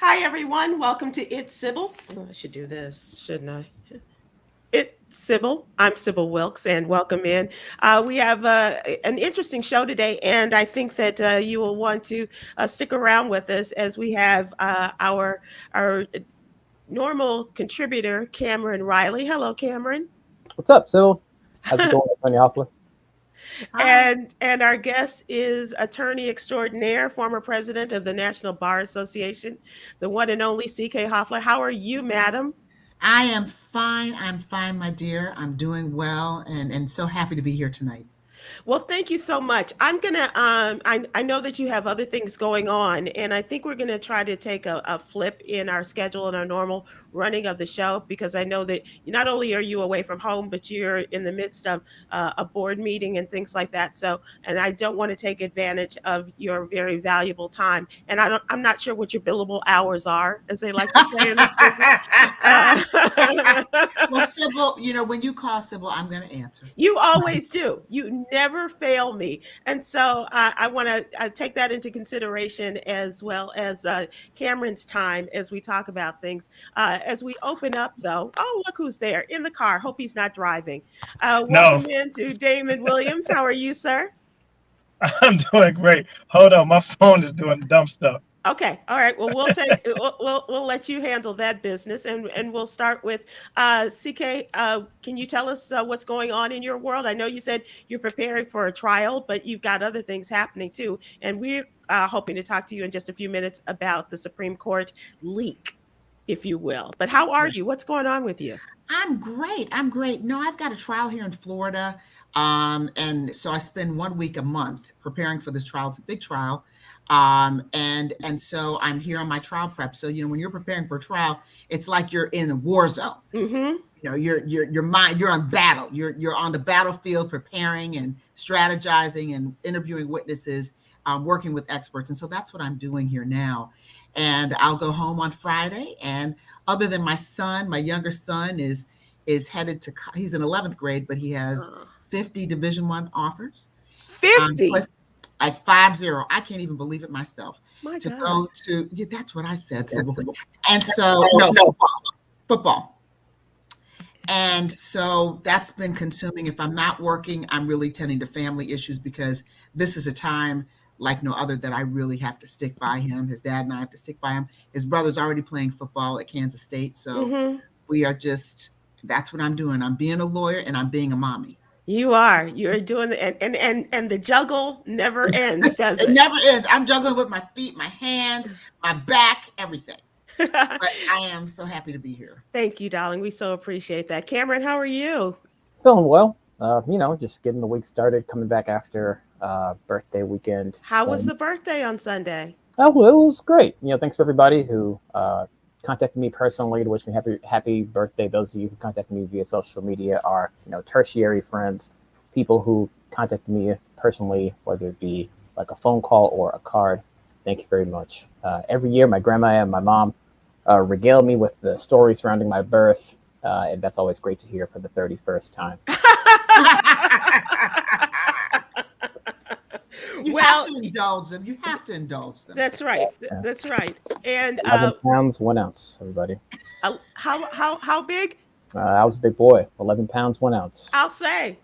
Hi, everyone. Welcome to It's Sybil. Oh, I should do this, shouldn't I? It's Sybil. I'm Sybil Wilkes, and welcome in. We have an interesting show today, and I think that you will want to stick around with us as we have our normal contributor, Cameron Riley. Hello, Cameron. What's up, Sybil? How's it going, Tony Hoffler? Hi. And our guest is attorney extraordinaire, former president of the National Bar Association, the one and only C.K. Hoffler. How are you, madam? I am fine. I'm fine, my dear. I'm doing well and so happy to be here tonight. Well, thank you so much. I'm gonna I know that you have other things going on, and I think we're gonna try to take a flip in our schedule and our normal running of the show because I know that not only are you away from home, but you're in the midst of a board meeting and things like that. So, and I don't want to take advantage of your very valuable time. And I'm not sure what your billable hours are, as they like to say in this business. Well, Sybil, when you call Sybil, I'm going to answer. You always do. You never fail me. And so I want to take that into consideration as well as Cameron's time as we talk about things. As we open up, though, oh, look who's there in the car. Hope he's not driving. No, Welcome in to Damon Williams. How are you, sir? I'm doing great. Hold on, my phone is doing dumb stuff. Okay. All right. Well, we'll let you handle that business, and we'll start with CK. Can you tell us what's going on in your world? I know you said you're preparing for a trial, but you've got other things happening too, and we're hoping to talk to you in just a few minutes about the Supreme Court leak, if you will. But how are you? What's going on with you? I'm great. I'm great. No, I've got a trial here in Florida. And so I spend 1 week a month preparing for this trial. It's a big trial. And so I'm here on my trial prep. So, when you're preparing for a trial, it's like you're in a war zone. Mm-hmm. You're on battle. You're on the battlefield preparing and strategizing and interviewing witnesses, working with experts. And so that's what I'm doing here now. And I'll go home on Friday. And other than my son, my younger son is headed to, he's in 11th grade, but he has 50 Division I offers. 50. At 50. I can't even believe it myself. My to God. go to, yeah, that's what I said. And so, no, football. And so that's been consuming. If I'm not working, I'm really tending to family issues because this is a time like no other that I really have to stick by him. His dad and I have to stick by him. His brother's already playing football at Kansas State. So we are that's what I'm doing. I'm being a lawyer and I'm being a mommy. You're doing the and the juggle never ends, does it? It never ends. I'm juggling with my feet, my hands, my back, everything. But I am so happy to be here. Thank you, darling. We so appreciate that. Cameron, how are you? Feeling well. Just getting the week started, coming back after birthday weekend. How was the birthday on Sunday? Oh, well, it was great. Thanks for everybody who contacted me personally to wish me happy birthday. Those of you who contacted me via social media are, tertiary friends, people who contacted me personally, whether it be like a phone call or a card. Thank you very much. Every year, my grandma and my mom regale me with the story surrounding my birth, and that's always great to hear for the 31st time. You have to indulge them. You have to indulge them. That's right. Yeah. That's right. And 11 pounds, 1 ounce, everybody. How big? I was a big boy. 11 pounds, 1 ounce. I'll say.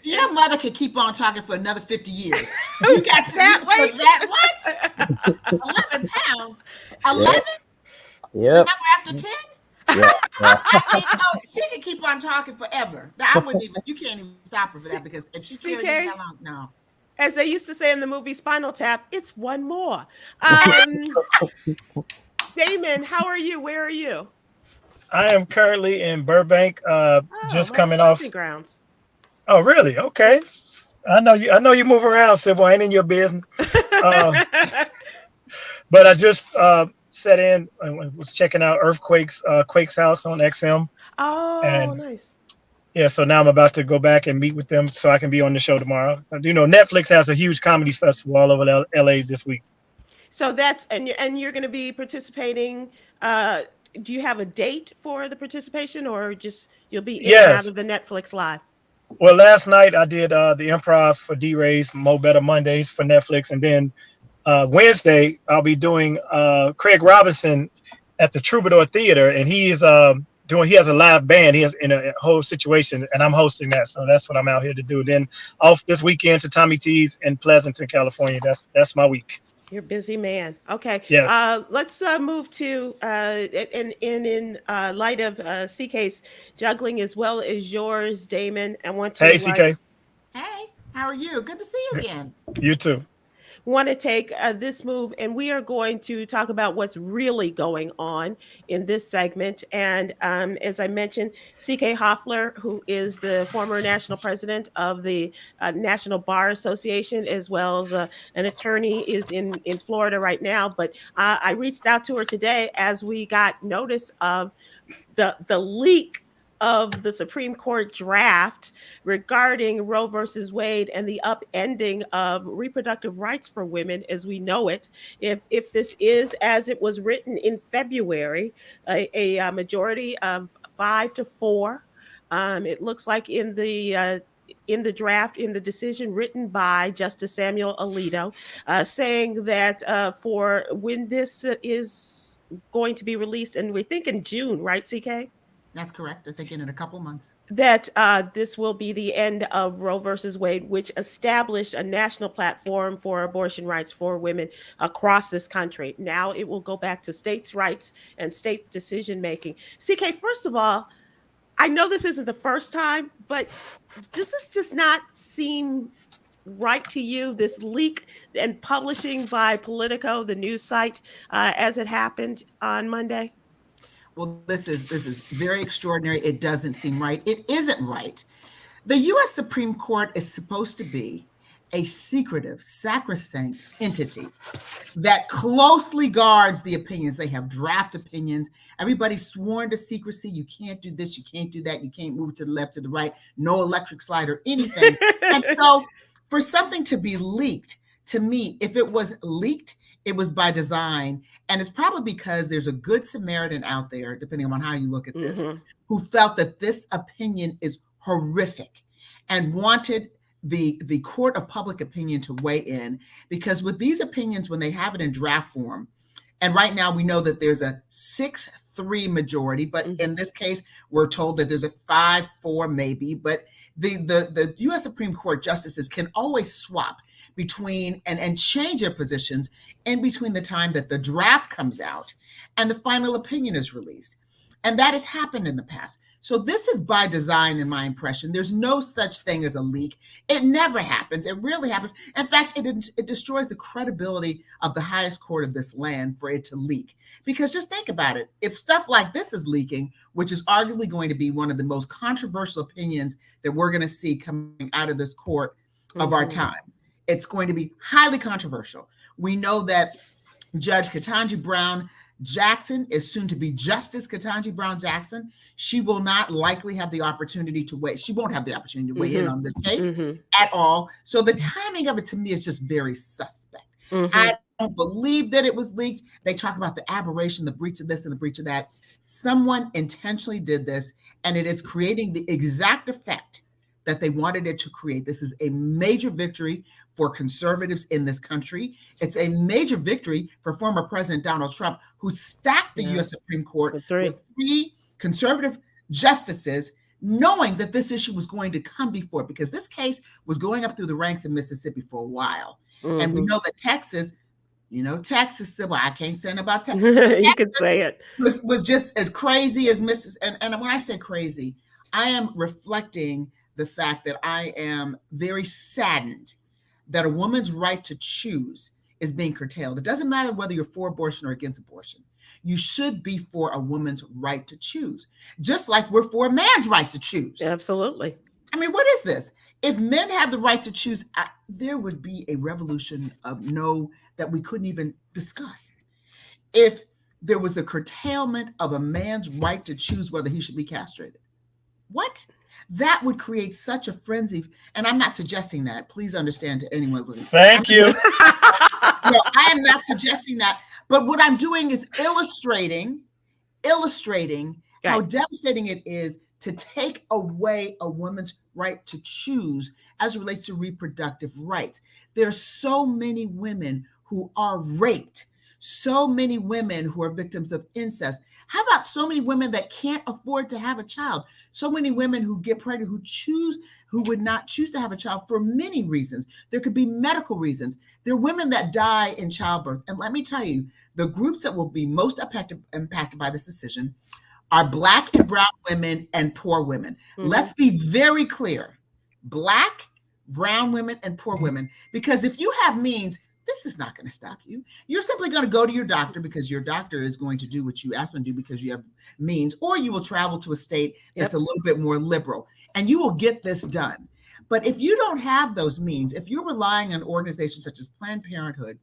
Your mother could keep on talking for another 50 years. You got to that weight? What? 11 pounds? 11? Yep. The number after 10? Yeah. She can keep on talking forever. I wouldn't even. You can't even stop her for that because if she carries that long, no. As they used to say in the movie Spinal Tap, it's one more. Damon, how are you? Where are you? I am currently in Burbank, just coming off. Grounds. Oh, really? Okay. I know you move around, Sybil. I ain't in your business. But I just set in and was checking out Earthquake's Quake's house on XM. Oh, nice. Yeah, so now I'm about to go back and meet with them so I can be on the show tomorrow. Netflix has a huge comedy festival all over LA this week. So that's and you're going to be participating. Do you have a date for the participation, or just you'll be in and out of the Netflix live? Well, last night I did the improv for D-Ray's Mo Better Mondays for Netflix, and then Wednesday, I'll be doing Craig Robinson at the Troubadour Theater, and he has a live band. He has in a whole situation, and I'm hosting that. So that's what I'm out here to do. Then off this weekend to Tommy T's in Pleasanton, California. That's my week. You're a busy man. Okay. Yes. Let's move to in light of CK's juggling as well as yours, Damon. I want to Hey, CK. Hey, how are you? Good to see you again. You too. want to take this move, and we are going to talk about what's really going on in this segment. And as I mentioned, CK Hoffler, who is the former national president of the National Bar Association, as well as an attorney, is in Florida right now. But I reached out to her today as we got notice of the leak of the Supreme Court draft regarding Roe versus Wade and the upending of reproductive rights for women as we know it. If this is as it was written in February, a majority of 5-4, it looks like in the draft, in the decision written by Justice Samuel Alito, saying that for when this is going to be released, and we think in June, right, CK? That's correct. I think in a couple months. That this will be the end of Roe versus Wade, which established a national platform for abortion rights for women across this country. Now it will go back to states' rights and state decision making. CK, first of all, I know this isn't the first time, but does this just not seem right to you, this leak and publishing by Politico, the news site, as it happened on Monday? Well, this is very extraordinary. It doesn't seem right. It isn't right. The U.S. Supreme Court is supposed to be a secretive, sacrosanct entity that closely guards the opinions. They have draft opinions. Everybody's sworn to secrecy. You can't do this. You can't do that. You can't move to the left, to the right. No electric slide or anything. And so for something to be leaked, to me, if it was leaked, it was by design. And it's probably because there's a good Samaritan out there, depending on how you look at this, who felt that this opinion is horrific and wanted the court of public opinion to weigh in. Because with these opinions, when they have it in draft form, and right now we know that there's a 6-3 majority, but in this case, we're told that there's a 5-4 maybe, but the U.S. Supreme Court justices can always swap between and change their positions in between the time that the draft comes out and the final opinion is released. And that has happened in the past. So this is by design, in my impression. There's no such thing as a leak. It never happens. It rarely happens. In fact, it destroys the credibility of the highest court of this land for it to leak. Because just think about it. If stuff like this is leaking, which is arguably going to be one of the most controversial opinions that we're going to see coming out of this court of our time, it's going to be highly controversial. We know that Judge Ketanji Brown Jackson is soon to be Justice Ketanji Brown Jackson. She will not likely have the opportunity to weigh. She won't have the opportunity to weigh in on this case at all. So the timing of it to me is just very suspect. I don't believe that it was leaked. They talk about the aberration, the breach of this and the breach of that. Someone intentionally did this, and it is creating the exact effect that they wanted it to create. This is a major victory for conservatives in this country. It's a major victory for former President Donald Trump, who stacked the U.S. Supreme Court with 3 conservative justices, knowing that this issue was going to come before, because this case was going up through the ranks in Mississippi for a while. And we know that Texas, Texas, Sybil, I can't say about Texas. You could say it. Was just as crazy as Mississippi. And when I say crazy, I am reflecting the fact that I am very saddened that a woman's right to choose is being curtailed. It doesn't matter whether you're for abortion or against abortion. You should be for a woman's right to choose, just like we're for a man's right to choose. Absolutely. I mean, what is this? If men have the right to choose, there would be a revolution of that we couldn't even discuss. If there was the curtailment of a man's right to choose whether he should be castrated. What? That would create such a frenzy. And I'm not suggesting that. Please understand to anyone listening. Thank you. No, I am not suggesting that. But what I'm doing is illustrating how devastating it is to take away a woman's right to choose as it relates to reproductive rights. There's so many women who are raped, so many women who are victims of incest. How about so many women that can't afford to have a child? So many women who get pregnant who would not choose to have a child for many reasons. There could be medical reasons. There are women that die in childbirth. And let me tell you, the groups that will be most impacted by this decision are Black and brown women and poor women. Let's be very clear. Black, brown women, and poor women. Because if you have means, this is not going to stop you. You're simply going to go to your doctor because your doctor is going to do what you ask them to do because you have means, or you will travel to a state that's a little bit more liberal, and you will get this done. But if you don't have those means, if you're relying on organizations such as Planned Parenthood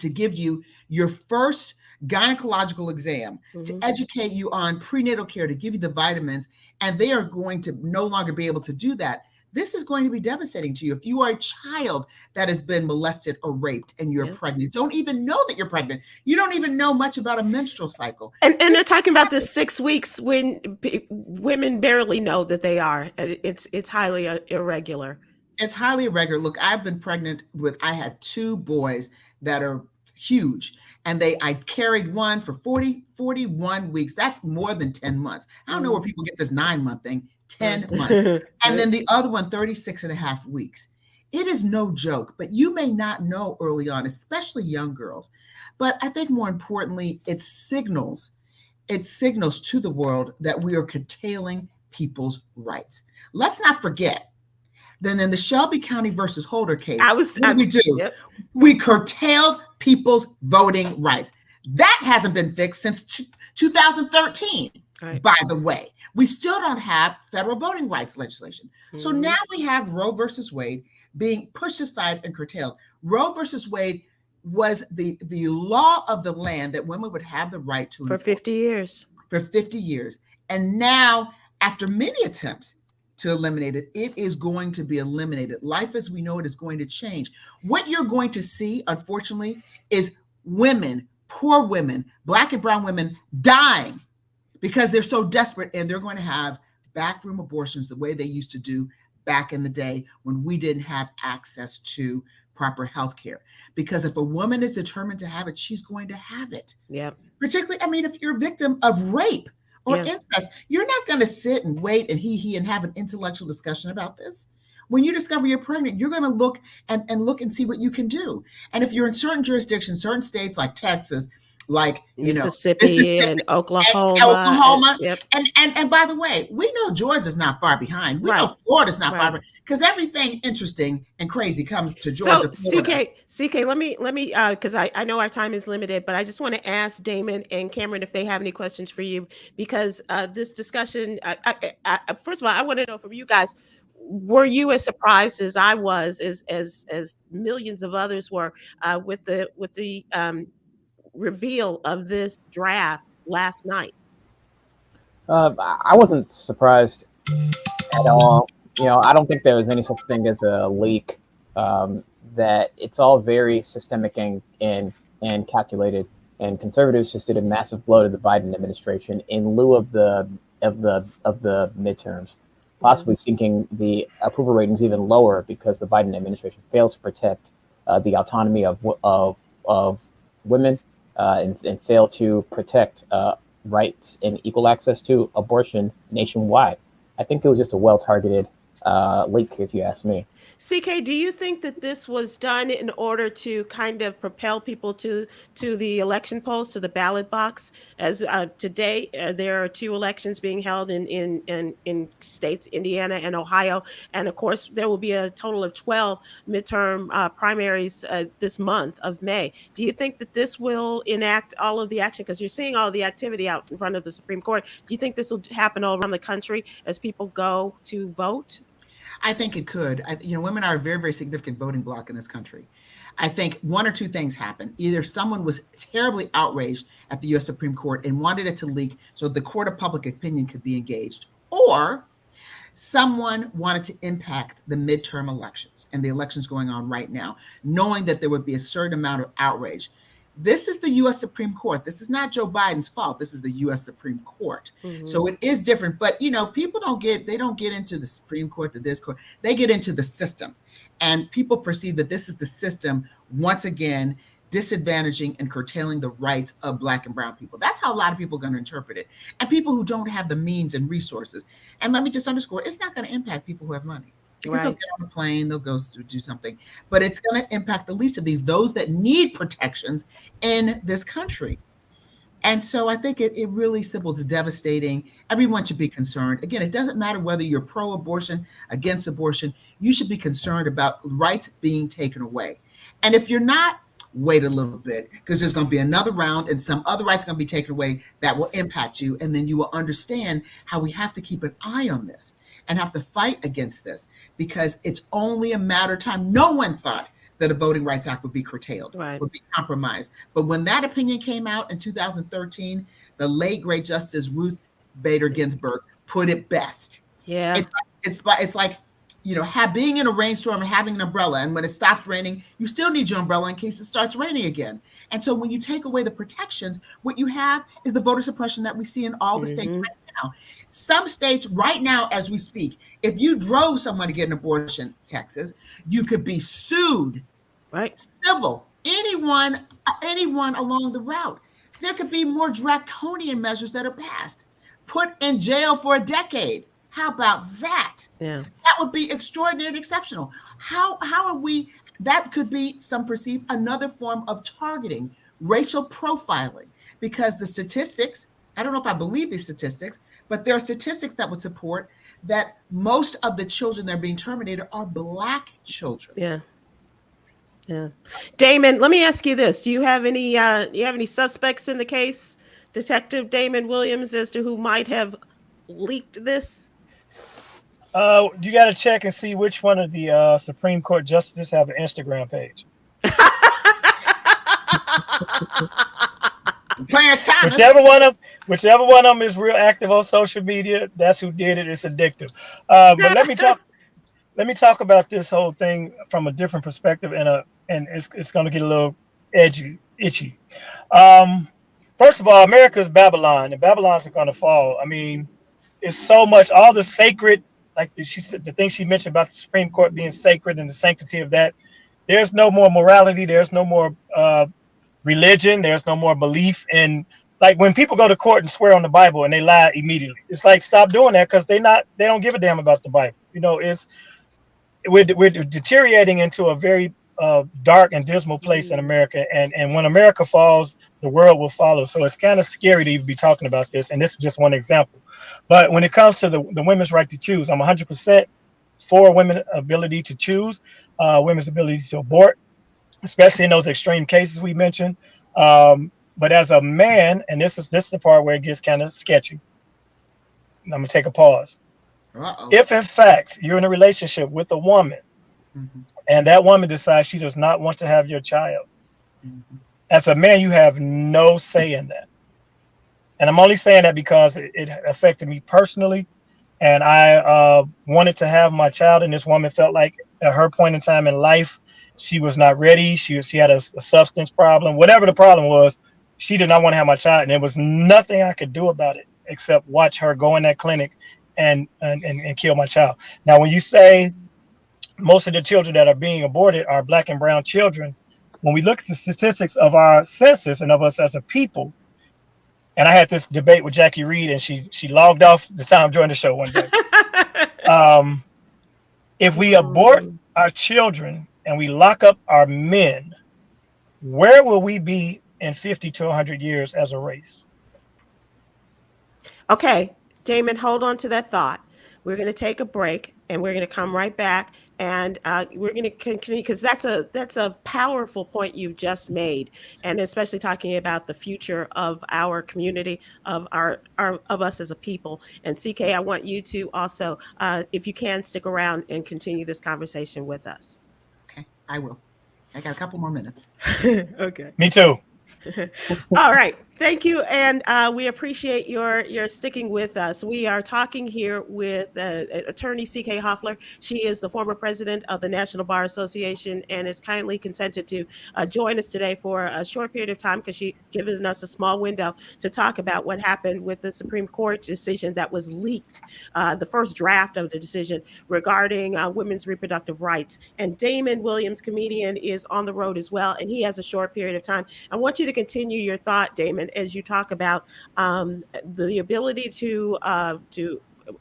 to give you your first gynecological exam, to educate you on prenatal care, to give you the vitamins, and they are going to no longer be able to do that, this is going to be devastating to you. If you are a child that has been molested or raped and you're pregnant, don't even know that you're pregnant. You don't even know much about a menstrual cycle. And they're talking about the 6 weeks when women barely know that they are. It's highly irregular. It's highly irregular. Look, I've been pregnant I had 2 boys that are huge. And I carried one for 41 weeks. That's more than 10 months. I don't know where people get this 9-month thing. 10 months. And then the other one, 36 and a half weeks. It is no joke, but you may not know early on, especially young girls. But I think more importantly, it signals to the world that we are curtailing people's rights. Let's not forget, then in the Shelby County versus Holder case, we curtailed people's voting rights. That hasn't been fixed since 2013, by the way. We still don't have federal voting rights legislation. So now we have Roe versus Wade being pushed aside and curtailed. Roe versus Wade was the law of the land that women would have the right to for 50 years. For 50 years. And now, after many attempts to eliminate it, it is going to be eliminated. Life as we know it is going to change. What you're going to see, unfortunately, is women, poor women, Black and brown women dying because they're so desperate, and they're going to have backroom abortions the way they used to do back in the day when we didn't have access to proper health care. Because if a woman is determined to have it, she's going to have it. Yeah. Particularly, I mean, if you're a victim of rape or incest, you're not going to sit and wait and and have an intellectual discussion about this. When you discover you're pregnant, you're going to look and see what you can do. And if you're in certain jurisdictions, certain states like Texas, like Mississippi and Oklahoma. And by the way, we know Georgia's not far behind. We know Florida's not far behind, because everything interesting and crazy comes to Georgia. So CK, let me because I know our time is limited, but I just want to ask Damon and Khameron if they have any questions for you, because this discussion, first of all, I want to know from you guys, were you as surprised as I was, as millions of others were, with the reveal of this draft last night? I wasn't surprised at all. I don't think there was any such thing as a leak. That it's all very systemic and calculated. And conservatives just did a massive blow to the Biden administration in lieu of the midterms, possibly sinking the approval ratings even lower because the Biden administration failed to protect the autonomy of women. And fail to protect rights and equal access to abortion nationwide. I think it was just a well-targeted leak, if you ask me. CK, do you think that this was done in order to kind of propel people to the election polls, to the ballot box? As today, there are 2 elections being held in states, Indiana and Ohio. And of course, there will be a total of 12 midterm primaries this month of May. Do you think that this will enact all of the action? Because you're seeing all the activity out in front of the Supreme Court. Do you think this will happen all around the country as people go to vote? I think it could. Women are a very, very significant voting bloc in this country. I think one or two things happened. Either someone was terribly outraged at the U.S. Supreme Court and wanted it to leak so the court of public opinion could be engaged, or someone wanted to impact the midterm elections and the elections going on right now, knowing that there would be a certain amount of outrage. This is the U.S. Supreme Court. This is not Joe Biden's fault. This is the U.S. Supreme Court. Mm-hmm. So it is different. But, people don't get into the Supreme Court, to this court. They get into the system. And people perceive that this is the system, once again, disadvantaging and curtailing the rights of Black and brown people. That's how a lot of people are going to interpret it. And people who don't have the means and resources. And let me just underscore, it's not going to impact people who have money. Because they'll get on a plane, they'll go do something. But it's going to impact the least of these, those that need protections in this country. And so I think it really, Sybil, is devastating. Everyone should be concerned. Again, it doesn't matter whether you're pro-abortion, against abortion. You should be concerned about rights being taken away. And if you're not, wait a little bit, because there's going to be another round and some other rights going to be taken away that will impact you. And then you will understand how we have to keep an eye on this and have to fight against this, because it's only a matter of time. No one thought that a Voting Rights Act would be curtailed, would be compromised. But when that opinion came out in 2013, the late great Justice Ruth Bader Ginsburg put it best. Yeah, it's like, you know, being in a rainstorm and having an umbrella, and when it stops raining, you still need your umbrella in case it starts raining again. And so when you take away the protections, what you have is the voter suppression that we see in all the states right now. Some states right now, as we speak, if you drove someone to get an abortion, Texas, you could be sued, civil, anyone along the route. There could be more draconian measures that are passed, put in jail for a decade. How about that? Yeah, that would be extraordinary and exceptional. How are we? That could be some perceived another form of targeting, racial profiling, because the statistics, I don't know if I believe these statistics, but there are statistics that would support that most of the children that are being terminated are Black children. Yeah. Damon, let me ask you this: do you have any suspects in the case, Detective Damon Williams, as to who might have leaked this? You got to check and see which one of the Supreme Court justices have an Instagram page. Whichever one of them is real active on social media, that's who did it. It's addictive. But let me talk about this whole thing from a different perspective, and it's going to get a little itchy. First of all, America is Babylon, and Babylon's going to fall. I mean, it's so much, all the sacred, like the thing she mentioned about the Supreme Court being sacred and the sanctity of that. There's no more morality. There's no more religion. There's no more belief in, like, when people go to court and swear on the Bible and they lie immediately. It's like, stop doing that, because they don't give a damn about the Bible. You know, we're deteriorating into a very dark and dismal place in America, and when America falls, the world will follow. So it's kind of scary to even be talking about this, and this is just one example. But when it comes to the women's right to choose, I'm 100% for women's ability to choose, women's ability to abort, especially in those extreme cases we mentioned. But as a man, and this is the part where it gets kind of sketchy, I'm gonna take a pause. If in fact you're in a relationship with a woman, and that woman decides she does not want to have your child, as a man, you have no say in that. And I'm only saying that because it affected me personally, and I wanted to have my child, and this woman felt like at her point in time in life, she was not ready. She had a substance problem, whatever the problem was. She did not want to have my child, and there was nothing I could do about it except watch her go in that clinic and kill my child. Now, when you say most of the children that are being aborted are Black and brown children, when we look at the statistics of our census and of us as a people, and I had this debate with Jackie Reed, and she logged off the time during the show one day. If we abort our children and we lock up our men, where will we be in 50 to 100 years as a race? Okay, Damon, hold on to that thought. We're going to take a break, and we're going to come right back, and we're going to continue, because that's a powerful point you just made, and especially talking about the future of our community, of of us as a people. And CK, I want you to also, if you can, stick around and continue this conversation with us. Okay, I will. I got a couple more minutes. Okay. Me too. All right. Thank you, and we appreciate your sticking with us. We are talking here with attorney C.K. Hoffler. She is the former president of the National Bar Association and has kindly consented to join us today for a short period of time because she's given us a small window to talk about what happened with the Supreme Court decision that was leaked, the first draft of the decision regarding women's reproductive rights. And Damon Williams, comedian, is on the road as well, and he has a short period of time. I want you to continue your thought, Damon, as you talk about the ability to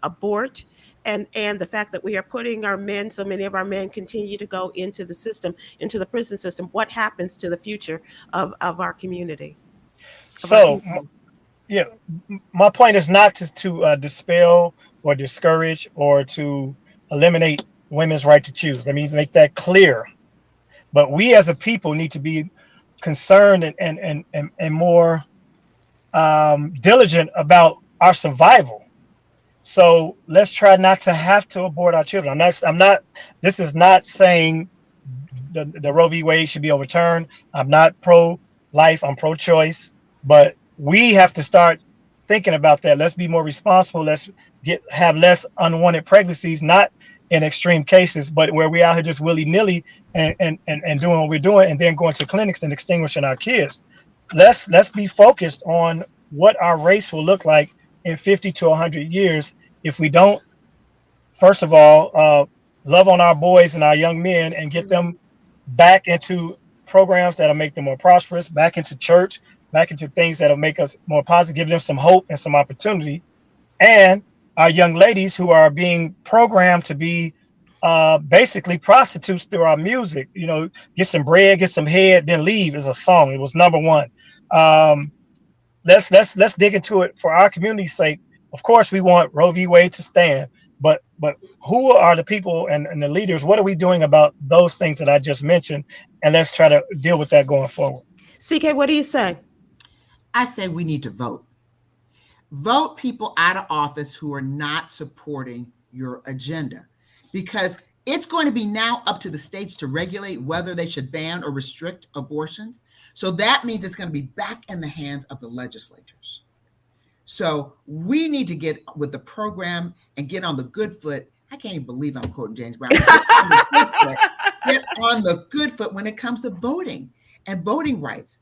abort and the fact that we are putting our men, so many of our men continue to go into the system, into the prison system. What happens to the future of our community? So, yeah, my point is not to dispel or discourage or to eliminate women's right to choose. Let me make that clear. But we as a people need to be concerned and more diligent about our survival. So let's try not to have to abort our children. I'm not, this is not saying the Roe v. Wade should be overturned. I'm not pro-life, I'm pro-choice, but we have to start thinking about that. Let's be more responsible. Let's have less unwanted pregnancies, not in extreme cases, but where we out here just willy-nilly and doing what we're doing and then going to clinics and extinguishing our kids. Let's be focused on what our race will look like in 50 to 100 years if we don't, first of all, love on our boys and our young men and get them back into programs that'll make them more prosperous, back into church, back into things that'll make us more positive, give them some hope and some opportunity. And our young ladies who are being programmed to be basically prostitutes through our music, you know, get some bread, get some head, then leave is a song. It was #1. Let's dig into it for our community's sake. Of course, we want Roe v. Wade to stand, but who are the people and the leaders? What are we doing about those things that I just mentioned? And let's try to deal with that going forward. CK, what do you say? I say we need to vote. Vote people out of office who are not supporting your agenda, because it's going to be now up to the states to regulate whether they should ban or restrict abortions. So that means it's going to be back in the hands of the legislators. So we need to get with the program and get on the good foot. I can't even believe I'm quoting James Brown. Get on the good foot when it comes to voting and voting rights.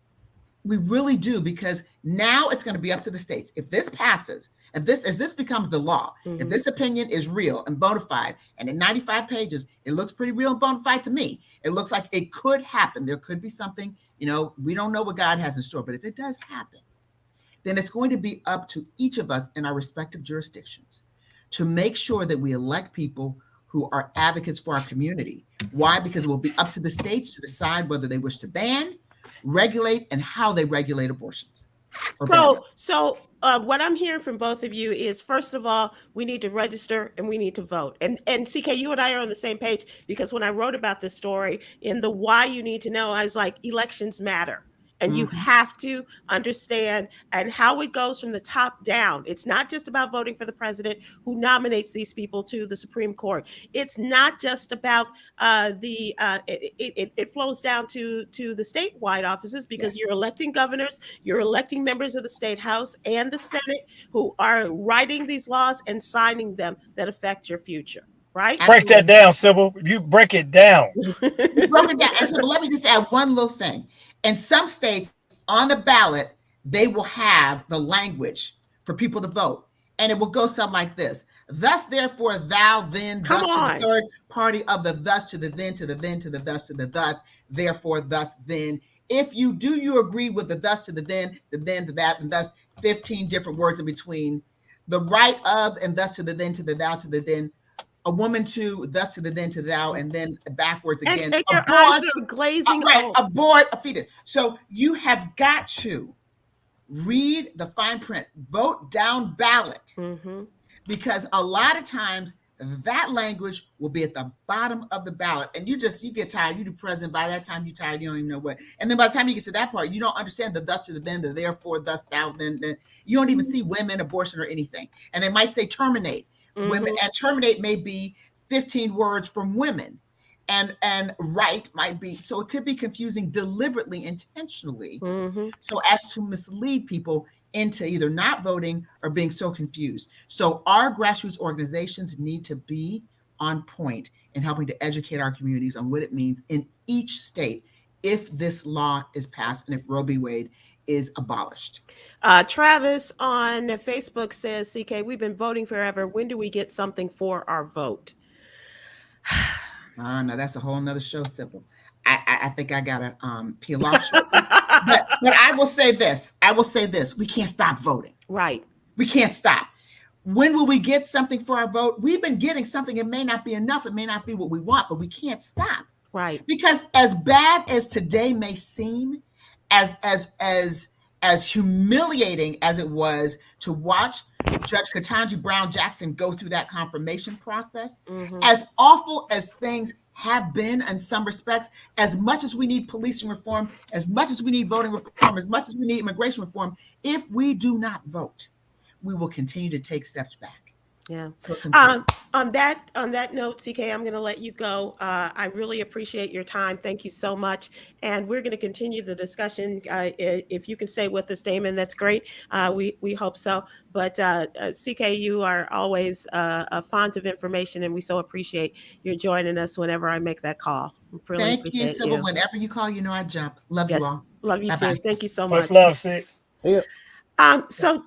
We really do, because now it's going to be up to the states. If this passes, if this becomes the law, if this opinion is real and bona fide, and in 95 pages, it looks pretty real and bona fide to me. It looks like it could happen. There could be something, you know, we don't know what God has in store, but if it does happen, then it's going to be up to each of us in our respective jurisdictions to make sure that we elect people who are advocates for our community. Why? Because it will be up to the states to decide whether they wish to ban, regulate, and how they regulate abortions. So what I'm hearing from both of you is, first of all, we need to register and we need to vote. And CK, you and I are on the same page, because when I wrote about this story in the why you need to know, I was like, elections matter. And you have to understand and how it goes from the top down. It's not just about voting for the president who nominates these people to the Supreme Court. It's not just about it flows down to the statewide offices, because you're electing governors, you're electing members of the state house and the Senate who are writing these laws and signing them that affect your future. Right? Break that down, Sybil. You break it down. You broke it down. And so let me just add one little thing. In some states, on the ballot, they will have the language for people to vote. And it will go something like this. Thus, therefore, thou, then, thus to the third party of the thus to the then, to the then, to the thus, to the thus, therefore, thus, then. If you do, you agree with the thus to the then, to that, and thus 15 different words in between. The right of, and thus to the then, to the thou, to the then. A woman to, thus to the then, to thou, and then backwards again. And your eyes are glazing. Right, abort a fetus. So you have got to read the fine print, vote down ballot, because a lot of times that language will be at the bottom of the ballot, and you get tired. You do president. By that time, you're tired. You don't even know what. And then by the time you get to that part, you don't understand the thus to the then, the therefore, thus, thou, then. You don't even see women, abortion, or anything. And they might say terminate. Women, and terminate may be 15 words from women. and right might be, so it could be confusing deliberately, intentionally, Mm-hmm. so as to mislead people into either not voting or being so confused. So our grassroots organizations need to be on point in helping to educate our communities on what it means in each state if this law is passed and if Roe v. Wade is abolished. Travis on Facebook says, CK, we've been voting forever. When do we get something for our vote? No, that's a whole nother show, Sybil. I think I gotta peel off shortly. But I will say this. We can't stop voting. Right. We can't stop. When will we get something for our vote? We've been getting something. It may not be enough. It may not be what we want, but we can't stop. Right. Because as bad as today may seem, as humiliating as it was to watch Judge Ketanji Brown Jackson go through that confirmation process, as awful as things have been in some respects, as much as we need policing reform, as much as we need voting reform, as much as we need immigration reform, if we do not vote, we will continue to take steps back. Yeah. So it's on that note, CK, I'm going to let you go. I really appreciate your time. Thank you so much. And we're going to continue the discussion. If you can stay with us, Damon, that's great. We hope so. But CK, you are always a font of information, and we so appreciate you joining us whenever I make that call. Really Thank appreciate you, Sybil. Whenever you call, I jump. Love you all. Love you Bye-bye. too. Thank you so much. Much love, Sid. See you. So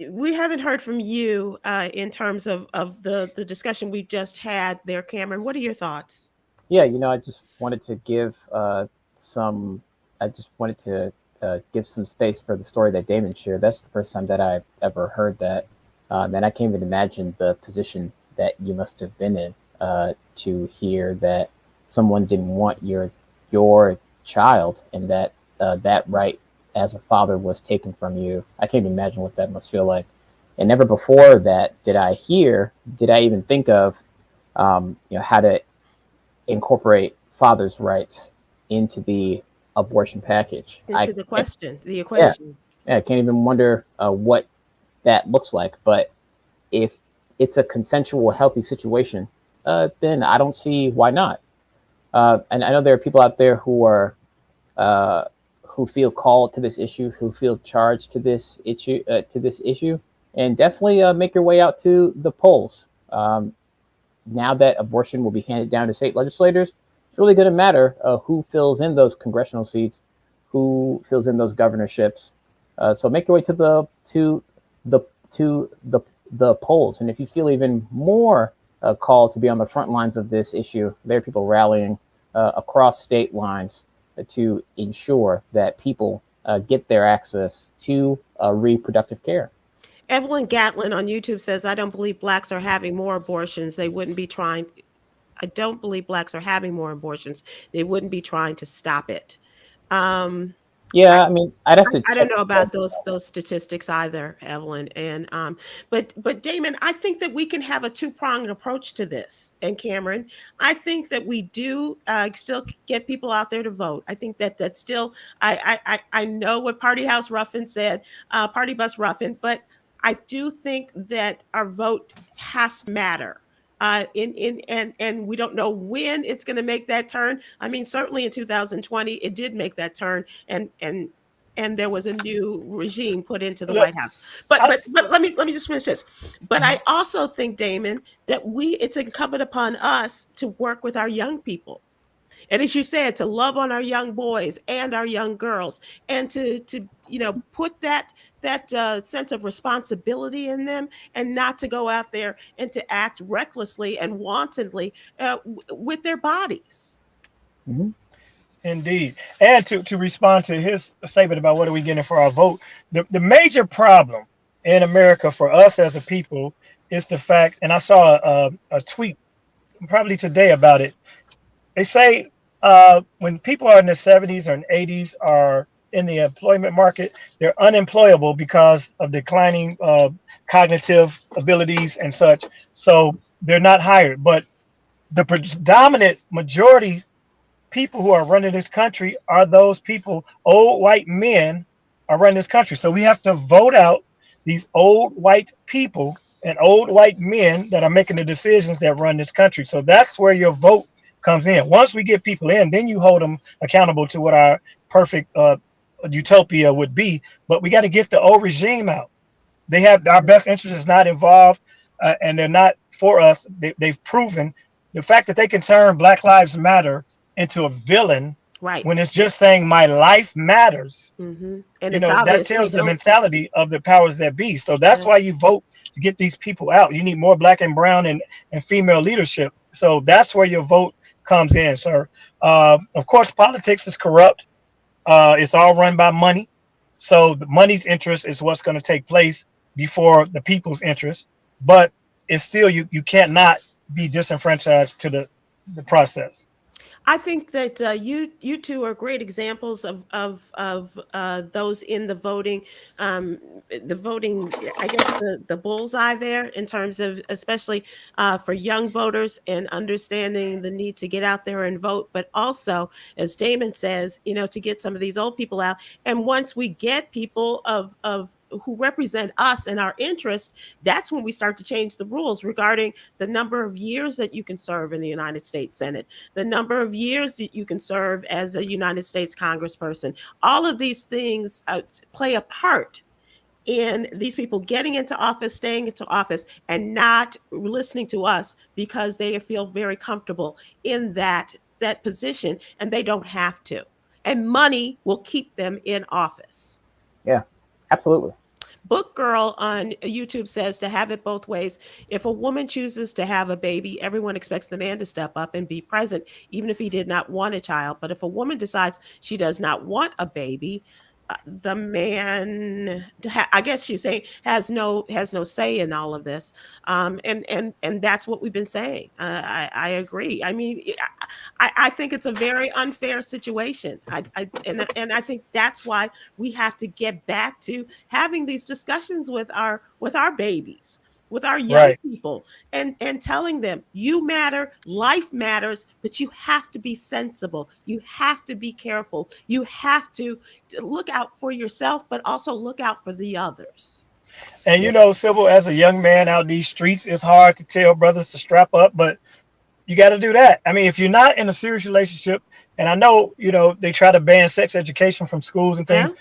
we haven't heard from you in terms of the discussion we just had there, Khameron. What are your thoughts? Yeah, I just wanted to give some space for the story that Damon shared. That's the first time that I've ever heard that. And I can't even imagine the position that you must have been in to hear that someone didn't want your child and that that right as a father was taken from you. I can't imagine what that must feel like. And never before that did I even think of, how to incorporate father's rights into the abortion package. The equation. Yeah, I can't even wonder what that looks like. But if it's a consensual, healthy situation, then I don't see why not. And I know there are people out there who are who feel called to this issue, who feel charged to this issue, and definitely make your way out to the polls. Now that abortion will be handed down to state legislators, it's really going to matter who fills in those congressional seats, who fills in those governorships. So make your way to the polls, and if you feel even more called to be on the front lines of this issue, there are people rallying across state lines to ensure that people get their access to reproductive care. Evelyn Gatlin on YouTube says, I don't believe blacks are having more abortions. They wouldn't be trying. I don't believe blacks are having more abortions. They wouldn't be trying to stop it. Yeah, I mean, I'd have to. I don't know about those statistics either, Evelyn. And but Damon, I think that we can have a two-pronged approach to this. And Khameron, I think that we do still get people out there to vote. I think that still. I know what Party House Ruffin said, Party Bus Ruffin, but I do think that our vote has to matter. And we don't know when it's going to make that turn. I mean, certainly in 2020, it did make that turn, and there was a new regime put into the White House. But let me just finish this. But I also think, Damon, that it's incumbent upon us to work with our young people. And as you said, to love on our young boys and our young girls, and to put that sense of responsibility in them, and not to go out there and to act recklessly and wantonly with their bodies. Mm-hmm. Indeed. And to respond to his statement about what are we getting for our vote, the major problem in America for us as a people is the fact, and I saw a tweet probably today about it. They say when people are in their 70s or 80s are in the employment market, they're unemployable because of declining cognitive abilities and such. So they're not hired. But the predominant majority people who are running this country are those people, old white men are running this country. So we have to vote out these old white people and old white men that are making the decisions that run this country. So that's where your vote comes in. Once we get people in, then you hold them accountable to what our perfect utopia would be. But we got to get the old regime out. They have our best interest is not involved, and they're not for us. They've proven the fact that they can turn Black Lives Matter into a villain, right, when it's just saying my life matters. mm-hmm. And you know, that tells the mentality of the powers that be. So that's why you vote to get these people out. You need more Black and brown and female leadership. So that's where your vote comes in, sir. Of course, politics is corrupt. It's all run by money. So the money's interest is what's going to take place before the people's interest. But it's still, you can't not be disenfranchised to the process. I think that you two are great examples of those in the voting, I guess the bullseye there in terms of, especially for young voters and understanding the need to get out there and vote, but also, as Damon says, you know, to get some of these old people out. And once we get people of who represent us and our interest, that's when we start to change the rules regarding the number of years that you can serve in the United States Senate, the number of years that you can serve as a United States congressperson. All of these things play a part in these people getting into office, staying into office, and not listening to us because they feel very comfortable in that position, and they don't have to. And money will keep them in office. Yeah, absolutely. Book Girl on YouTube says to have it both ways. If a woman chooses to have a baby, everyone expects the man to step up and be present, even if he did not want a child. But if a woman decides she does not want a baby, the man, I guess she's saying, has no say in all of this, and that's what we've been saying. I agree. I mean, I think it's a very unfair situation. And I think that's why we have to get back to having these discussions with our babies, with our young people, and telling them you matter, life matters, but you have to be sensible. You have to be careful. You have to look out for yourself, but also look out for the others. And you know, Sybil, as a young man out these streets, it's hard to tell brothers to strap up, but you got to do that. I mean, if you're not in a serious relationship, and I know, you know, they try to ban sex education from schools and things,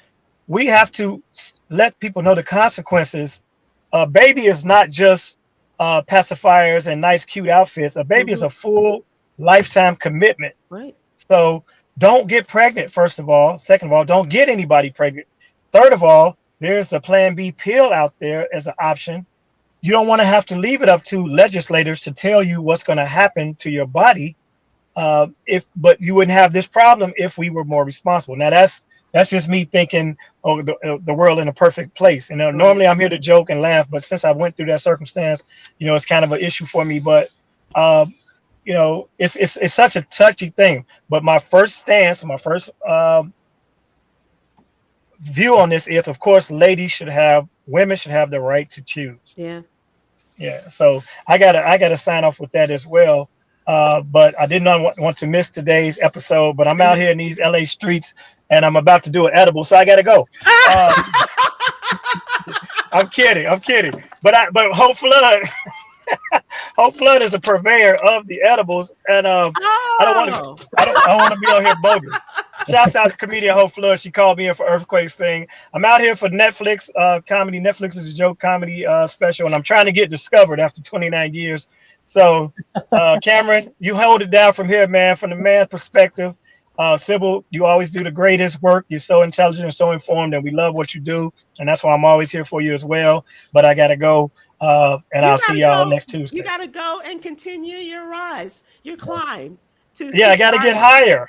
we have to let people know the consequences. A baby is not just pacifiers and nice, cute outfits. A baby is a full lifetime commitment. Right. So don't get pregnant, first of all. Second of all, don't get anybody pregnant. Third of all, there's the Plan B pill out there as an option. You don't want to have to leave it up to legislators to tell you what's going to happen to your body. But you wouldn't have this problem if we were more responsible. Now that's just me thinking, oh, the world in a perfect place. You know, normally I'm here to joke and laugh, but since I went through that circumstance, you know, it's kind of an issue for me. But you know, it's such a touchy thing. But my first stance, my first view on this is, of course, women should have the right to choose. Yeah. So I gotta sign off with that as well. But I did not want to miss today's episode. But I'm out here in these LA streets, and I'm about to do an edible, so I gotta go. I'm kidding. But Hope Flood, Hope Flood is a purveyor of the edibles, and I don't want to be on here bogus. Shouts out to comedian Hope Flood. She called me in for Earthquakes thing. I'm out here for Netflix comedy. Netflix is a joke comedy special, and I'm trying to get discovered after 29 years. So, Khameron, you hold it down from here, man, from the man's perspective. Sybil, you always do the greatest work. You're so intelligent and so informed, and we love what you do. And that's why I'm always here for you as well. But I got to go, and I'll see y'all next Tuesday. You got to go and continue your rise, your climb. I got to get higher.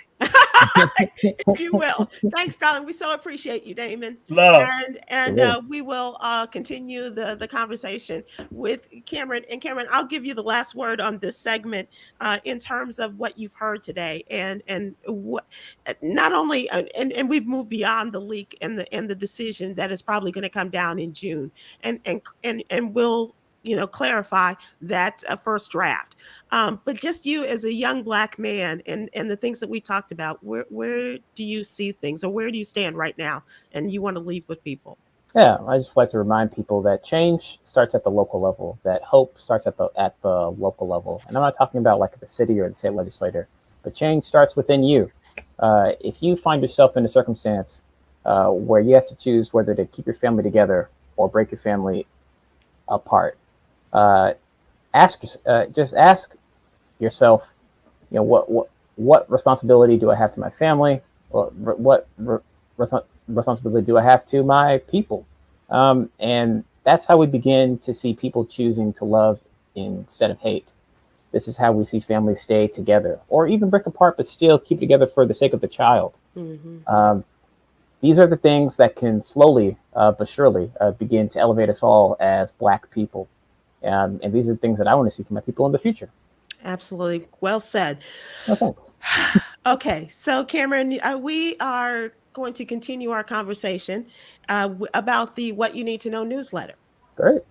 If you will. Thanks, darling. We so appreciate you, Damon. Love. And we will continue the conversation with Khameron. And Khameron, I'll give you the last word on this segment in terms of what you've heard today, and what not only and we've moved beyond the leak and the decision that is probably going to come down in June, and we'll clarify that first draft. But just you as a young Black man and the things that we talked about, where do you see things, or where do you stand right now? And you want to leave with people? Yeah, I just like to remind people that change starts at the local level, that hope starts at the local level. And I'm not talking about like the city or the state legislator. but change starts within you. If you find yourself in a circumstance where you have to choose whether to keep your family together or break your family apart, just ask yourself, what responsibility do I have to my family? What responsibility do I have to my people? And that's how we begin to see people choosing to love instead of hate. This is how we see families stay together, or even break apart, but still keep together for the sake of the child. Mm-hmm. These are the things that can slowly but surely begin to elevate us all as Black people. And these are the things that I want to see from my people in the future. Absolutely. Well said. Oh, thanks. Okay. So, Khameron, we are going to continue our conversation about the What You Need to Know newsletter. Great.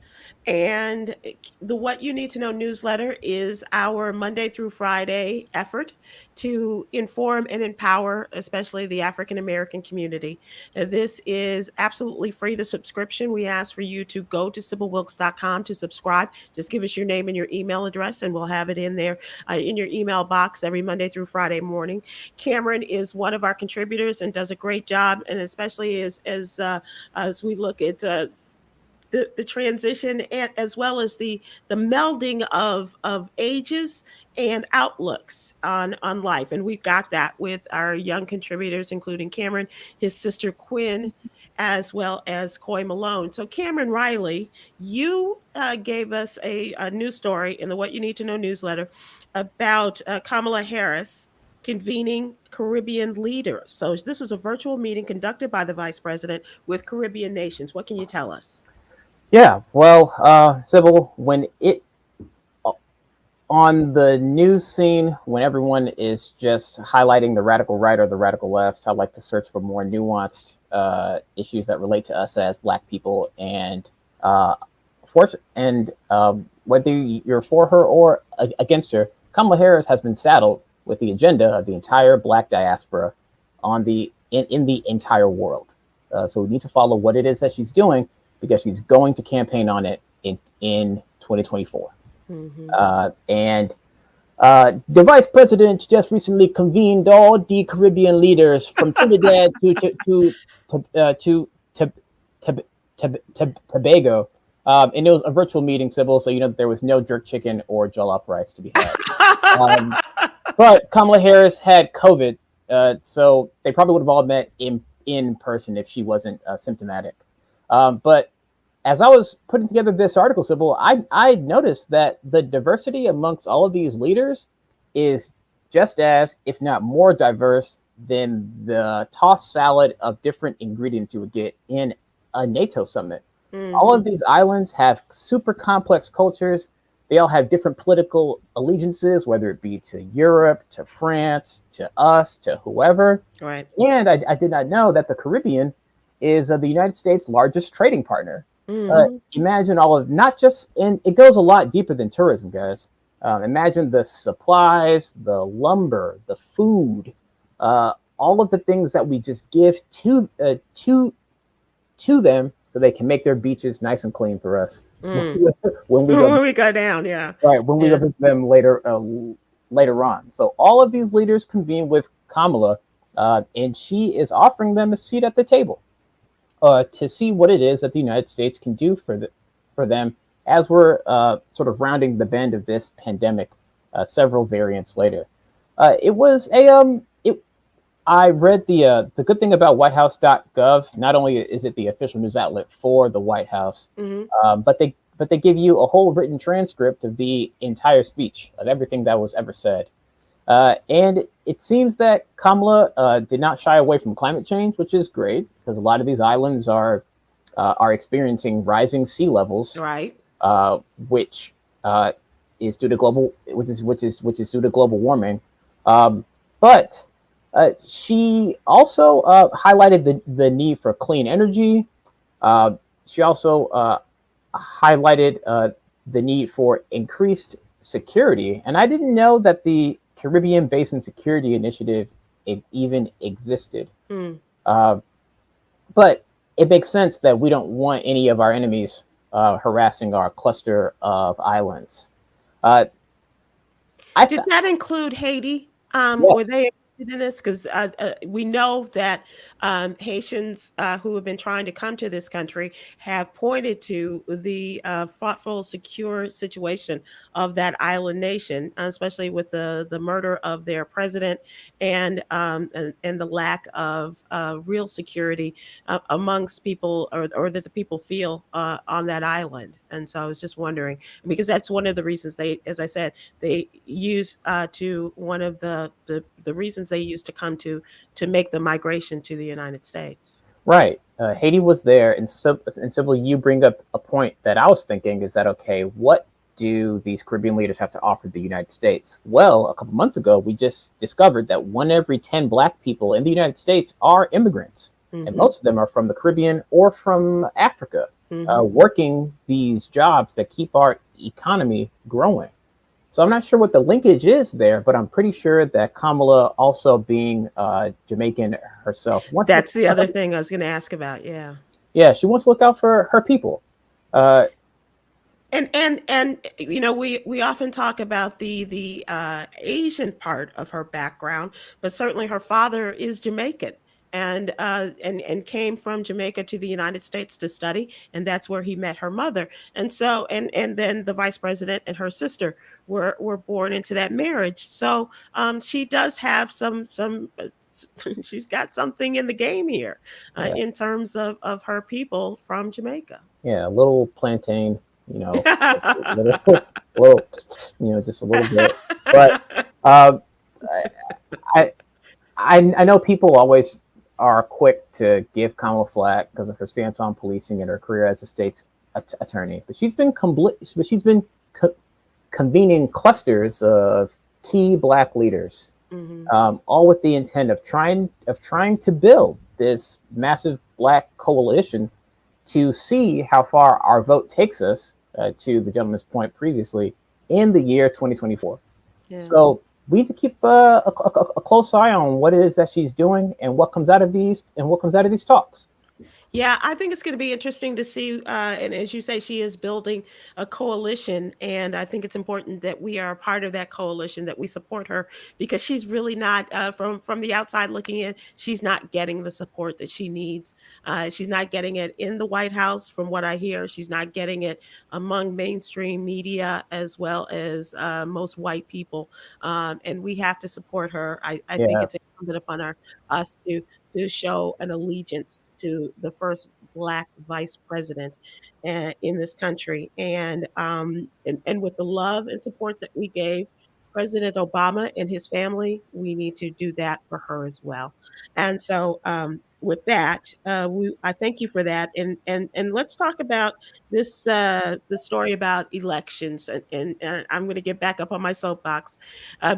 And the What You Need to Know newsletter is our Monday through Friday effort to inform and empower, especially the African American community. This is absolutely free, the subscription. We ask for you to go to SybilWilkes.com to subscribe. Just give us your name and your email address, and we'll have it in there in your email box every Monday through Friday morning. Khameron is one of our contributors and does a great job, and especially as we look at the transition, and as well as the melding of ages and outlooks on life. And we've got that with our young contributors, including Khameron, his sister Quinn, as well as Coy Malone. So Khameron Riley, you gave us a news story in the What You Need to Know newsletter about Kamala Harris convening Caribbean leaders. So this was a virtual meeting conducted by the vice president with Caribbean nations. What can you tell us? Yeah, well, Sybil, on the news scene, when everyone is just highlighting the radical right or the radical left, I like to search for more nuanced issues that relate to us as Black people. And whether you're for her or against her, Kamala Harris has been saddled with the agenda of the entire Black diaspora in the entire world. So we need to follow what it is that she's doing, because she's going to campaign on it in 2024. Mm-hmm. And the vice president just recently convened all the Caribbean leaders from Trinidad to Tobago. And it was a virtual meeting, Sybil, so there was no jerk chicken or jollof rice to be had. But Kamala Harris had COVID, so they probably would have all met in person if she wasn't symptomatic. But as I was putting together this article, Sybil, I noticed that the diversity amongst all of these leaders is just as, if not more diverse than the tossed salad of different ingredients you would get in a NATO summit. Mm-hmm. All of these islands have super complex cultures. They all have different political allegiances, whether it be to Europe, to France, to us, to whoever. Right. And I did not know that the Caribbean is the United States' largest trading partner. Mm-hmm. Imagine all of, not just, and it goes a lot deeper than tourism, guys. Imagine the supplies, the lumber, the food, all of the things that we just give to them so they can make their beaches nice and clean for us. When we go down, yeah. Right, when we visit them later on. So all of these leaders convene with Kamala, and she is offering them a seat at the table to see what it is that the United States can do for them as we're sort of rounding the bend of this pandemic several variants later. I read the good thing about whitehouse.gov. Not only is it the official news outlet for the White House, mm-hmm. but they give you a whole written transcript of the entire speech, of everything that was ever said. And it seems that Kamala did not shy away from climate change, which is great, because a lot of these islands are experiencing rising sea levels, right? Which is due to global warming. But she also highlighted the need for clean energy. She also highlighted the need for increased security. And I didn't know that the Caribbean Basin Security Initiative even existed. But it makes sense that we don't want any of our enemies harassing our cluster of islands. Did that include Haiti? Were Yes. they interested in this? Because we know that Haitians who have been trying to come to this country have pointed to the thoughtful, secure situation of that island nation, especially with the murder of their president and the lack of real security amongst people, or that the people feel on that island. And so I was just wondering, because that's one of the reasons they, as I said, they use to one of the reasons they used to come to make the migration to the United States. Right. Haiti was there, and simply you bring up a point that I was thinking is that okay, what do these Caribbean leaders have to offer the United States? Well, a couple months ago, we just discovered that 1 every 10 Black people in the United States are immigrants, and Hmm. most of them are from the Caribbean or from Africa, Hmm. working these jobs that keep our economy growing. So I'm not sure what the linkage is there, but I'm pretty sure that Kamala, also being Jamaican herself, wants to look That's the out other for thing I was going to ask about. Yeah. yeah, she wants to look out for her people. Uh, And we often talk about the Asian part of her background, but certainly her father is Jamaican, and came from Jamaica to the United States to study, and that's where he met her mother. And so and then the vice president and her sister were born into that marriage. So she does have some she's got something in the game here yeah, in terms of her people from Jamaica. yeah, a little plantain, you know, a little, little, just a little bit. But uh, I, I know people always are quick to give Kamala flack because of her stance on policing and her career as a state's attorney, but she's been co- convening clusters of key Black leaders, Hmm. all with the intent of trying to build this massive Black coalition to see how far our vote takes us, to the gentleman's point previously, in the year 2024. Yeah. So we need to keep a close eye on what it is that she's doing and what comes out of these talks. Yeah, I think it's going to be interesting to see. And as you say, she is building a coalition. And I think it's important that we are a part of that coalition, that we support her, because she's really not, from the outside looking in, she's not getting the support that she needs. She's not getting it in the White House, from what I hear. She's not getting it among mainstream media as well as most white people. And we have to support her. I think Yeah, it's incumbent upon us to show an allegiance to the first Black vice president in this country. And with the love and support that we gave President Obama and his family, we need to do that for her as well. And so, with that, I thank you for that. And let's talk about the story about elections. And I'm going to get back up on my soapbox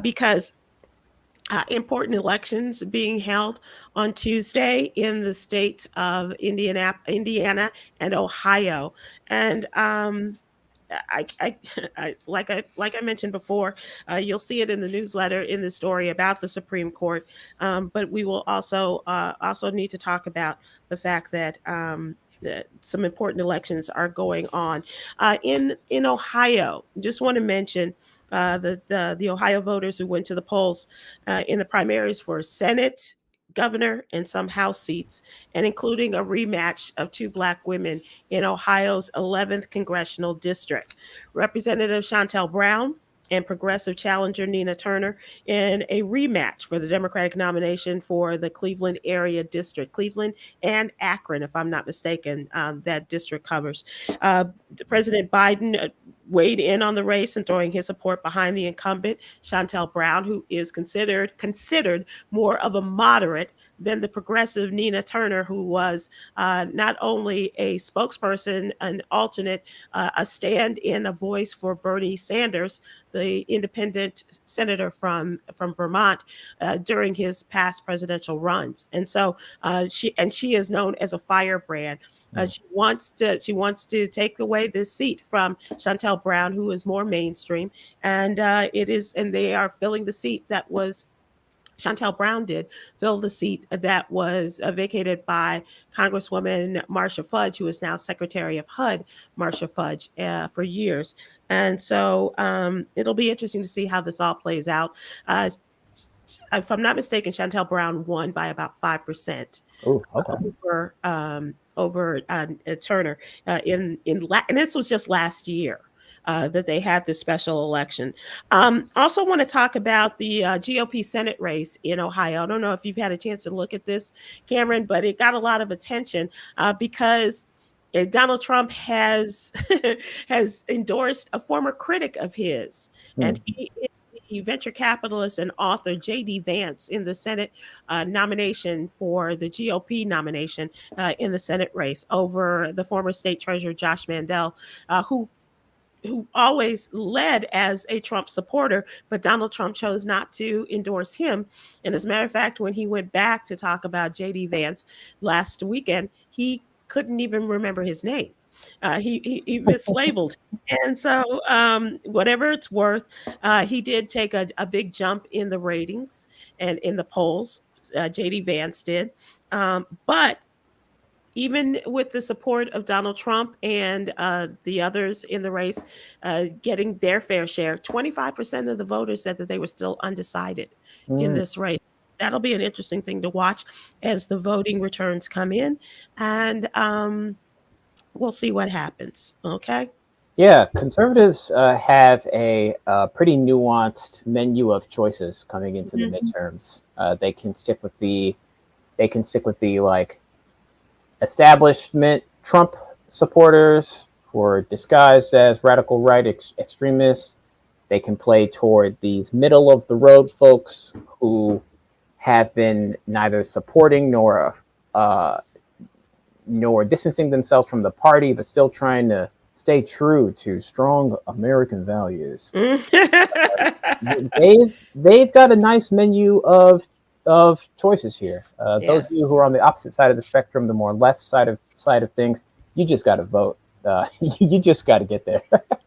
because important elections being held on Tuesday in the state of Indiana and Ohio. And I, like I mentioned before, you'll see it in the newsletter in the story about the Supreme Court. But we will also need to talk about the fact that some important elections are going on in Ohio. Just want to mention the Ohio voters who went to the polls in the primaries for Senate, governor, and some House seats, and including a rematch of two Black women in Ohio's 11th congressional district. Representative Shontel Brown and progressive challenger Nina Turner in a rematch for the Democratic nomination for the Cleveland area district. Cleveland and Akron, if I'm not mistaken, that district covers. President Biden weighed in on the race and throwing his support behind the incumbent, Shontel Brown, who is considered more of a moderate than the progressive Nina Turner, who was not only a spokesperson, an alternate, a stand-in, a voice for Bernie Sanders, the independent senator from Vermont, during his past presidential runs. And so she is known as a firebrand. She wants to take away this seat from Shontel Brown, who is more mainstream, and they are filling the seat that was Shontel Brown did fill the seat that was vacated by Congresswoman Marcia Fudge, who is now Secretary of HUD, Marcia Fudge, for years. And so it'll be interesting to see how this all plays out. Uh, if I'm not mistaken, Chantel Brown won by about 5% Oh, okay. over Turner and this was just last year. That they had this special election. Also want to talk about the GOP Senate race in Ohio. I don't know if you've had a chance to look at this, Khameron, but it got a lot of attention because Donald Trump has has endorsed a former critic of his, and he is the venture capitalist and author J.D. Vance in the Senate nomination for the GOP nomination in the Senate race over the former state treasurer Josh Mandel, who always led as a Trump supporter, but Donald Trump chose not to endorse him. And as a matter of fact, when he went back to talk about J.D. Vance last weekend, he couldn't even remember his name. He mislabeled. And so whatever it's worth, he did take a big jump in the ratings and in the polls. J.D. Vance did. But even with the support of Donald Trump and the others in the race getting their fair share, 25% of the voters said that they were still undecided in this race. That'll be an interesting thing to watch as the voting returns come in, and we'll see what happens. Okay. Yeah, conservatives have a pretty nuanced menu of choices coming into the midterms. They can stick with the like establishment Trump supporters who are disguised as radical right extremists. They can play toward these middle of the road folks who have been neither supporting nor distancing themselves from the party, but still trying to stay true to strong American values. They've got a nice menu of choices here. Those of you who are on the opposite side of the spectrum, the more left side of things, you just got to vote. You just got to get there.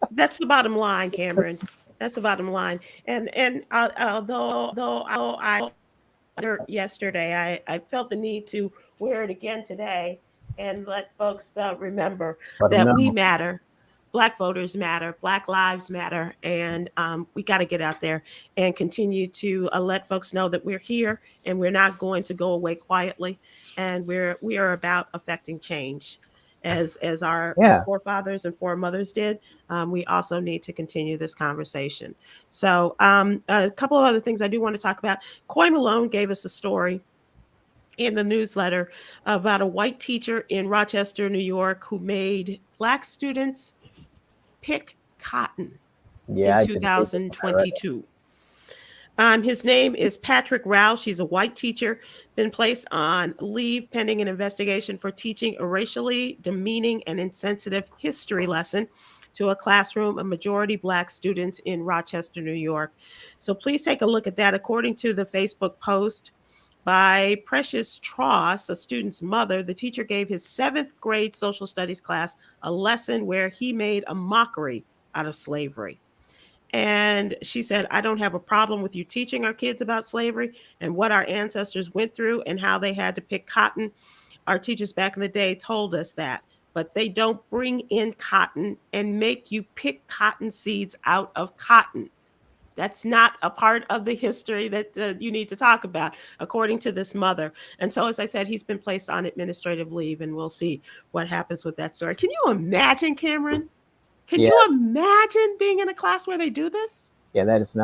That's the bottom line, Khameron. That's the bottom line. And although I yesterday, I felt the need to wear it again today and let folks remember that we matter. Black voters matter, Black lives matter, and we got to get out there and continue to let folks know that we're here and we're not going to go away quietly, and we are about affecting change, as our forefathers and foremothers did. We also need to continue this conversation. So a couple of other things I do want to talk about. Coy Malone gave us a story in the newsletter about a white teacher in Rochester, New York, who made Black students pick cotton in 2022. His name is Patrick Rouse. He's a white teacher, been placed on leave pending an investigation for teaching a racially demeaning and insensitive history lesson to a classroom of majority Black students in Rochester, New York. So please take a look at that. According to the Facebook post by Precious Tross, a student's mother, the teacher gave his 7th grade social studies class a lesson where he made a mockery out of slavery. And she said, I don't have a problem with you teaching our kids about slavery and what our ancestors went through and how they had to pick cotton. Our teachers back in the day told us that, but they don't bring in cotton and make you pick cotton seeds out of cotton. That's not a part of the history that you need to talk about, according to this mother. And so, as I said, he's been placed on administrative leave, and we'll see what happens with that story. Can you imagine, Khameron? Can you imagine being in a class where they do this? Yeah, that is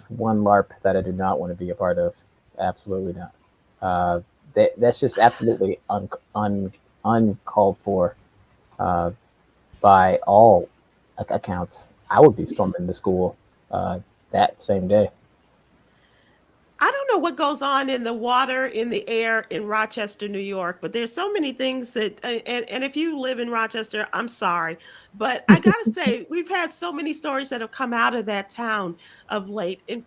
one LARP that I do not want to be a part of. Absolutely not. That's just absolutely uncalled for by all accounts. I would be storming the school that same day. I don't know what goes on in the water, in the air in Rochester, New York, but there's so many things that, and if you live in Rochester, I'm sorry, but I gotta say, we've had so many stories that have come out of that town of late. In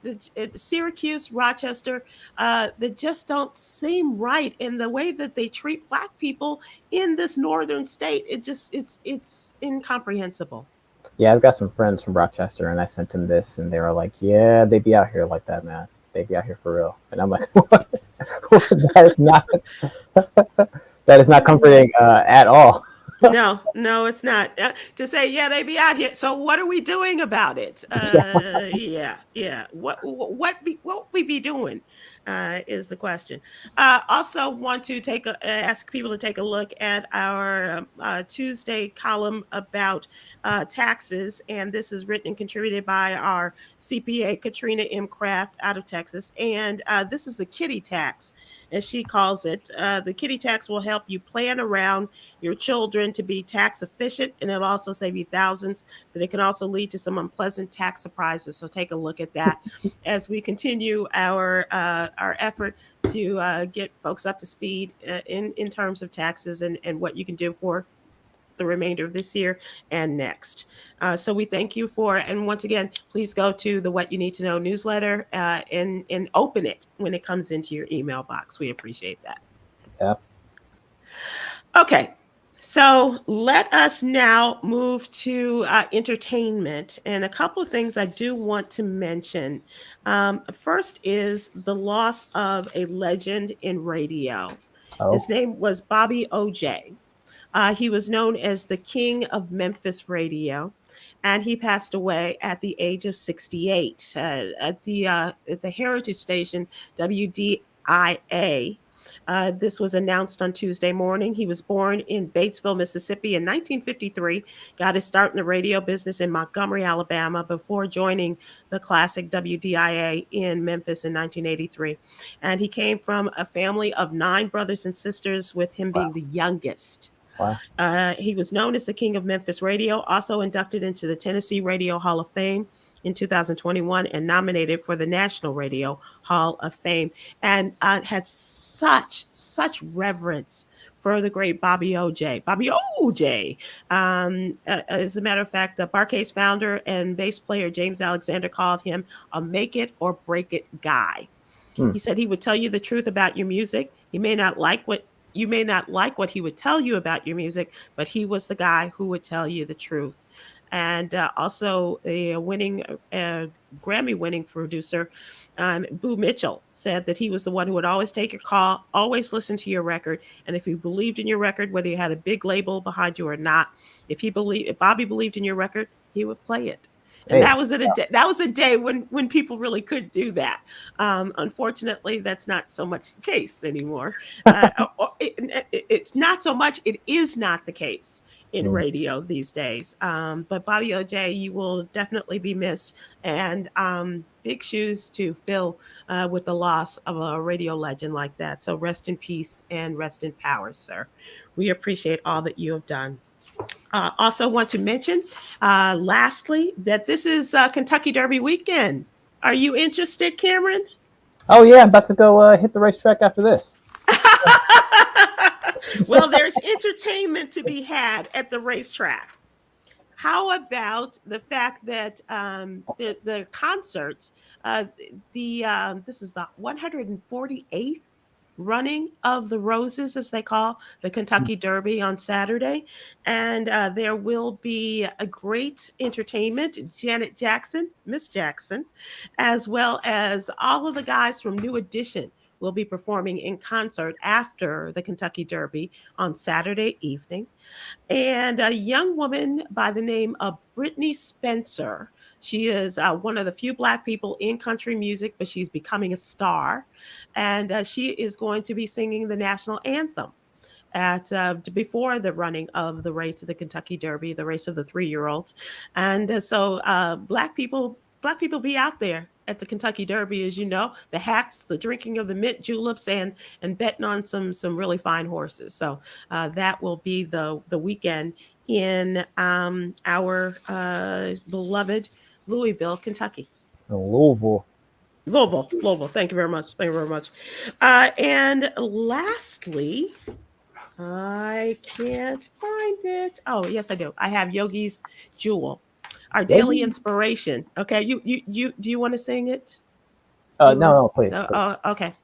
Syracuse, Rochester, that just don't seem right in the way that they treat Black people in this northern state. It's incomprehensible. Yeah, I've got some friends from Rochester, and I sent them this, and they were like, "Yeah, they be out here like that, man. They be out here for real." And I'm like, "What? that is not comforting at all." No, no, it's not. To say, yeah, they be out here. So what are we doing about it? Yeah. What we be doing is the question. Also, want to ask people to take a look at our Tuesday column about taxes, and this is written and contributed by our CPA Katrina M. Kraft out of Texas, and this is the kitty tax, as she calls it. The kitty tax will help you plan around your children to be tax efficient, and it'll also save you thousands, but it can also lead to some unpleasant tax surprises. So take a look at that as we continue our effort to get folks up to speed in terms of taxes and what you can do for the remainder of this year and next. So we thank you and once again, please go to the What You Need to Know newsletter and open it when it comes into your email box. We appreciate that. Yeah. Okay. So let us now move to entertainment, and a couple of things I do want to mention. First is the loss of a legend in radio. Oh. His name was Bobby O.J. He was known as the King of Memphis Radio, and he passed away at the age of 68 at the Heritage Station WDIA. This was announced on Tuesday morning. He was born in Batesville, Mississippi in 1953, got his start in the radio business in Montgomery, Alabama, before joining the classic WDIA in Memphis in 1983. And he came from a family of 9 brothers and sisters, with him being the youngest. Wow. He was known as the King of Memphis Radio, also inducted into the Tennessee Radio Hall of Fame in 2021 and nominated for the National Radio Hall of Fame, and had such reverence for the great Bobby O.J. Bobby O.J. As a matter of fact, the Barcase founder and bass player James Alexander called him a make it or break it guy. He said he would tell you the truth about your music. You may not like what he would tell you about your music, but he was the guy who would tell you the truth. And also a Grammy-winning producer, Boo Mitchell, said that he was the one who would always take your call, always listen to your record, and if he believed in your record, whether you had a big label behind you or not, if Bobby believed in your record, he would play it. And that was a day when people really could do that. Unfortunately, that's not so much the case anymore. It's not so much. It is not the case in radio these days. But Bobby O.J., you will definitely be missed, and big shoes to fill with the loss of a radio legend like that. So rest in peace and rest in power, sir. We appreciate all that you have done. Also want to mention, lastly, that this is Kentucky Derby weekend. Are you interested, Khameron? Oh, yeah. I'm about to go hit the racetrack after this. Well, there's entertainment to be had at the racetrack. How about the fact that the concerts, this is the 148th running of the Roses, as they call the Kentucky Derby, on Saturday. And there will be a great entertainment. Janet Jackson, Miss Jackson, as well as all of the guys from New Edition will be performing in concert after the Kentucky Derby on Saturday evening. And a young woman by the name of Brittany Spencer. She is one of the few Black people in country music, but she's becoming a star. And she is going to be singing the national anthem before the running of the race of the Kentucky Derby, the race of the 3-year-olds. And so Black people be out there at the Kentucky Derby, as you know, the hats, the drinking of the mint juleps, and betting on some really fine horses. So that will be the weekend in our beloved Louisville, Kentucky. Louisville. Thank you very much. And lastly, I can't find it. Oh, yes, I do. I have Yogi's Jewel, our daily inspiration. Okay, you do you want to sing it? No, please. Okay.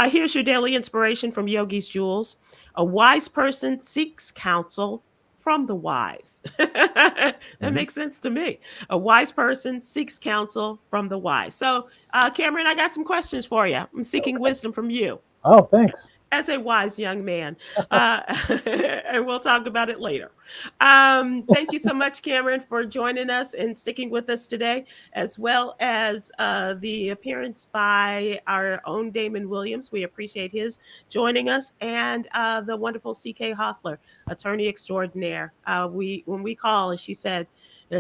Here's your daily inspiration from Yogi's Jewels. A wise person seeks counsel from the wise. That makes sense to me. A wise person seeks counsel from the wise. So, Khameron, I got some questions for you. I'm seeking wisdom from you. Oh, thanks. as a wise young man. And we'll talk about it later. Thank you so much, Khameron, for joining us and sticking with us today, as well as the appearance by our own Damon Williams. We appreciate his joining us, and the wonderful C.K. Hoffler, attorney extraordinaire. When we call, as she said,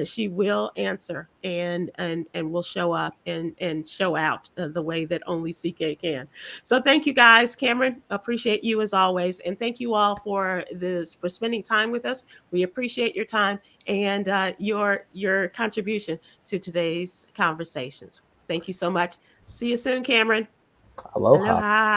she will answer and will show up and show out the way that only CK can. So thank you guys. Khameron, appreciate you as always, and thank you all for spending time with us. We appreciate your time and your contribution to today's conversations. Thank you so much. See you soon, Khameron. Aloha. Aloha.